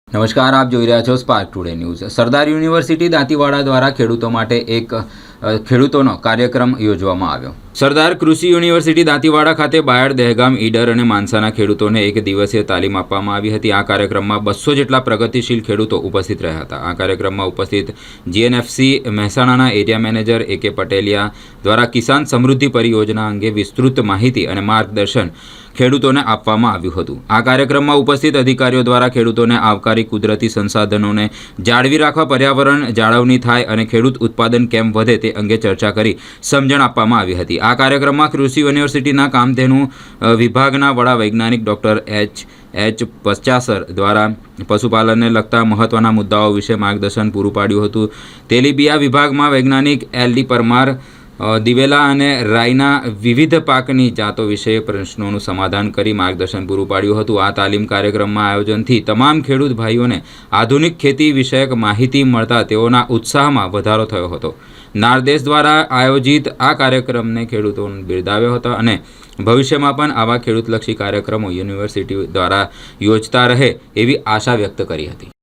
નમસ્કાર, આપ જોઈ રહ્યા છો સ્પાર્ક ટુડે ન્યૂઝ। સરદાર યુનિવર્સિટી દાંતીવાડા દ્વારા ખેડૂતો માટે એક ખેડૂતોનો કાર્યક્રમ યોજવામાં આવ્યો। સરદાર કૃષિ યુનિવર્સિટી દાંતીવાડા ખાતે બાયડ, દહેગામ, ઈડર અને માનસાના ખેડૂતોને એક દિવસીય તાલીમ આપવામાં આવી હતી। આ કાર્યક્રમમાં 200 જેટલા પ્રગતિશીલ ખેડૂતો ઉપસ્થિત રહ્યા હતા। આ કાર્યક્રમમાં ઉપસ્થિત જીએનએફસી મહેસાણાના એરિયા મેનેજર AK પટેલિયા દ્વારા કિસાન સમૃદ્ધિ પરિયોજના અંગે વિસ્તૃત માહિતી અને માર્ગદર્શન ખેડૂતોને આપવામાં આવ્યું હતું। આ કાર્યક્રમમાં ઉપસ્થિત અધિકારીઓ દ્વારા ખેડૂતોને આવકારી કુદરતી સંસાધનોને જાળવી રાખવા, પર્યાવરણ જાળવણી થાય અને ખેડૂત ઉત્પાદન કેમ વધે તે અંગે ચર્ચા કરી સમજણ આપવામાં આવી હતી। આ કાર્યક્રમમાં કૃષિ યુનિવર્સિટીના કામધેનુ વિભાગના વડા વૈજ્ઞાનિક ડૉક્ટર એચ પચાસર દ્વારા પશુપાલનને લગતા મહત્વના મુદ્દાઓ વિશે માર્ગદર્શન પૂરું પાડ્યું હતું। તેલીબિયા વિભાગમાં વૈજ્ઞાનિક LD પરમાર દિવેલા અને રાઈના વિવિધ પાકની જાતો વિશે પ્રશ્નોનું સમાધાન કરી માર્ગદર્શન પૂરું પાડ્યું હતું। આ તાલીમ કાર્યક્રમમાં આયોજનથી તમામ ખેડૂત ભાઈઓને આધુનિક ખેતી વિષયક માહિતી મળતા તેઓના ઉત્સાહમાં વધારો થયો હતો। નારદેશ દ્વારા આયોજિત આ કાર્યક્રમને ખેડૂતોને બિરદાવ્યો હતો અને ભવિષ્યમાં પણ આવા ખેડૂતલક્ષી કાર્યક્રમો યુનિવર્સિટી દ્વારા યોજતા રહે એવી આશા વ્યક્ત કરી હતી।